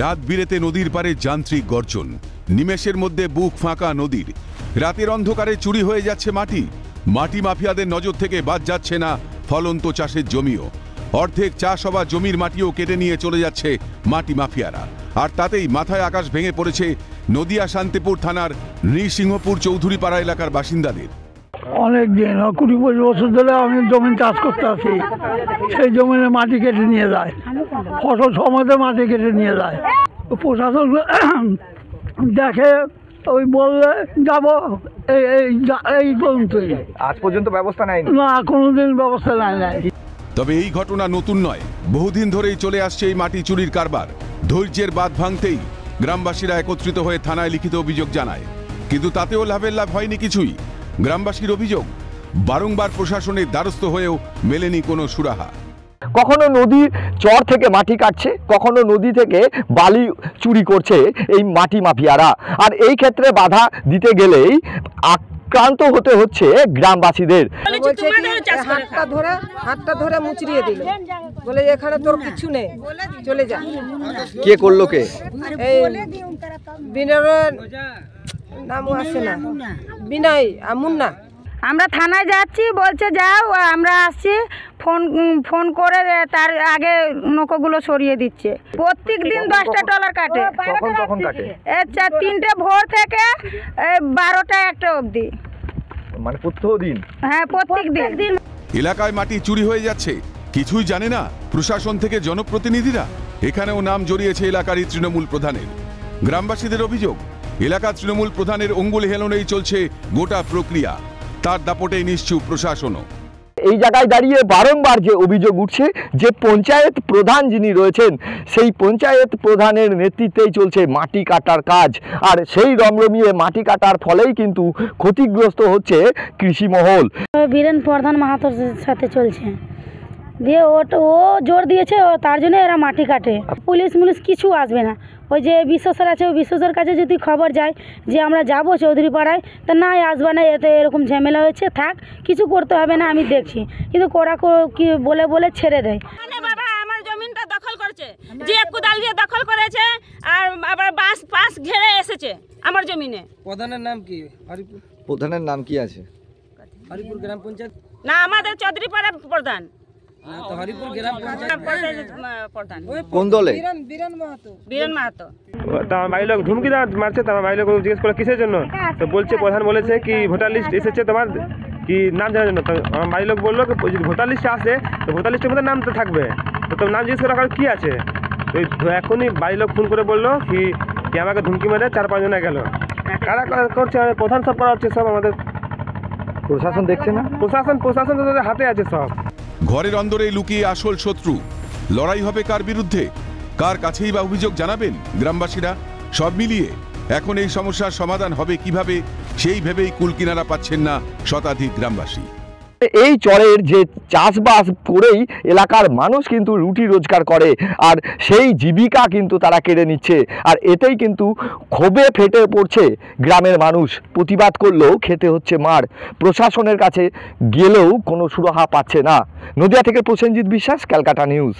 রাত বিরেতে নদীর পারে যান্ত্রিক গর্জন, নিমেষের মধ্যে বুক ফাঁকা নদীর। রাতের অন্ধকারে চুরি হয়ে যাচ্ছে মাটি। মাটি মাফিয়াদের নজর থেকে বাদ যাচ্ছে না ফলন্ত চাষের জমিও। অর্ধেক চাষ হওয়া জমির মাটিও কেটে নিয়ে চলে যাচ্ছে মাটি মাফিয়ারা। আর তাতেই মাথায় আকাশ ভেঙে পড়েছে নদিয়া শান্তিপুর থানার নৃসিংহপুর চৌধুরীপাড়া এলাকার বাসিন্দাদের। অনেক দিন 20-25 বছর ধরে আমি জমি চাষ করতে আছি। সেই জমিনে মাটি কেটে নিয়ে যায়, ফসল সময়তে মাটি কেটে নিয়ে যায়। প্রশাসন দেখে, ওই বললে যাবো, এই পর্যন্তই। আজ পর্যন্ত ব্যবস্থা নেয়নি? না, কোনোদিন ব্যবস্থা নাই। তবে এই ঘটনা নতুন নয়, বহুদিন ধরেই চলে আসছে এই মাটি চুরির কারবার। ধৈর্যের বাঁধ ভাঙতেই গ্রামবাসীরা একত্রিত হয়ে থানায় লিখিত অভিযোগ জানায়, কিন্তু তাতেও লাভের লাভ হয়নি কিছুই। গ্রামবাসীর অভিযোগ, বারংবার প্রশাসনের দ্বারস্থ হয়েও মেলেনি কোনো সুরাহা। কখনো নদীর চর থেকে মাটি কাটছে, কখনো নদী থেকে বালি চুরি করছে এই মাটি মাফিয়ারা। আর এই ক্ষেত্রে বাধা দিতে গেলেই আক্রান্ত হতে হচ্ছে গ্রামবাসীদের। হাতটা ধরে মুচড়িয়ে দিল, বলে এখানে তোর কিছু নেই, চলে যা। কে করলো? কে? এই বিনয়ের নাম আছে না, বিনয় আর মুন্না। আমরা থানায় যাচ্ছি, বলছে যাও, আমরা আসছি। ফোন করে তার আগে নৌকোগুলো সরিয়ে দিচ্ছে। প্রত্যেক দিন 10টা ট্রলার কাটে। কখন কাটে? 3টে ভোর থেকে 12টা 1টা অবধি। মানে প্রত্যেকদিন? হ্যাঁ, প্রত্যেক দিন। এলাকায় মাটি চুরি হয়ে যাচ্ছে, কিছুই জানে না প্রশাসন থেকে জনপ্রতিনিধিরা। এখানেও নাম জড়িয়েছে এলাকারই তৃণমূল প্রধানের। গ্রামবাসীদের অভিযোগ, এলাকা তৃণমূল প্রধানের অঙ্গুলি হেলনেই চলছে গোটা প্রক্রিয়া। তার দাপটেই নিশ্চুপ প্রশাসনও। এই জায়গায় দাঁড়িয়ে বারংবার যে অভিযোগ উঠছে যে পঞ্চায়েত প্রধান যিনি রয়েছেন, সেই পঞ্চায়েত প্রধানের নেতৃত্বেই চলছে মাটি কাটার কাজ। আর সেই রমরমিয়ে মাটি কাটার ফলেই কিন্তু ক্ষতিগ্রস্ত হচ্ছে কৃষিমহল। বীরেন প্রধান মাহাতোর সাথে চলছে, দিয়ে ও জোর দিয়েছে, তার জন্য এরা মাটি কাটে। পুলিশ কিছু আসবে না। ওই যে বিশ্বস্বর আছে, ওই বিশ্বস্বর কাছে যদি খবর যায় যে আমরা যাব চৌধুরী পাড়ায়, তা না আসবে না, এতে এরকম ঝামেলা হয়েছে, থাক, কিছু করতে হবে না, আমি দেখছি। কিন্তু ওরা কি বলে ছেড়ে দেয়। বাবা আমার জমিনটা দখল করেছে, যে কোদাল দিয়ে দখল করেছে, আর আবার বাঁশ ঘেরে এসেছে আমার জমিনে। প্রধানের নাম কি? হরিপুর প্রধানের নাম কি আছে? হরিপুর গ্রাম পঞ্চায়েত না, আমাদের চৌধুরী পাড়া প্রধান। হরিপুর গ্রাম পঞ্চায়েত প্রধান কোন দলে? বীরেন মাহাতো। আমার ভাই লোক ধুমকি মারছে, আমার ভাই লোক জিজ্ঞেস করে কিসের জন্য, তো বলছে প্রধান বলেছে কি ভোটার লিস্ট এসেছে তোমার, কি নাম জানার জন্য। তো আমার ভাই লোক বললো যদি ভোটার লিস্টে আসে তো ভোটার লিস্টের মধ্যে নাম তো থাকবে, তো তোমার নাম জিজ্ঞেস করা কি আছে। তো এখনই বাড়ির লোক ফোন করে বললো কি আমাকে ধুমকি মেরে 4-5 জনে গেল। কারা করছে? প্রধান সব করা হচ্ছে, সব আমাদের প্রশাসন দেখছে না। প্রশাসন তো তাদের হাতে আছে সব। ঘরের অন্দরে লুকিয়ে আসল শত্রু। লড়াই হবে কার বিরুদ্ধে, কার কাছেই বা অভিযোগ জানাবেন গ্রামবাসীরা? সব মিলিয়ে এখন এই সমস্যার সমাধান হবে কিভাবে, সেই ভেবেই কুলকিনারা পাচ্ছেন না শতাধিক গ্রামবাসী। এই চরের যে চাষবাস করেই এলাকার মানুষ কিন্তু রুটি রোজগার করে, আর সেই জীবিকা কিন্তু তারা কেড়ে নিচ্ছে। আর এতেই কিন্তু ক্ষোভে ফেটে পড়ছে গ্রামের মানুষ। প্রতিবাদ করলেও খেতে হচ্ছে মার। প্রশাসনের কাছে গেলেও কোনো সুরাহা পাচ্ছে না। নদিয়া থেকে প্রসেনজিৎ বিশ্বাস, ক্যালকাটা নিউজ।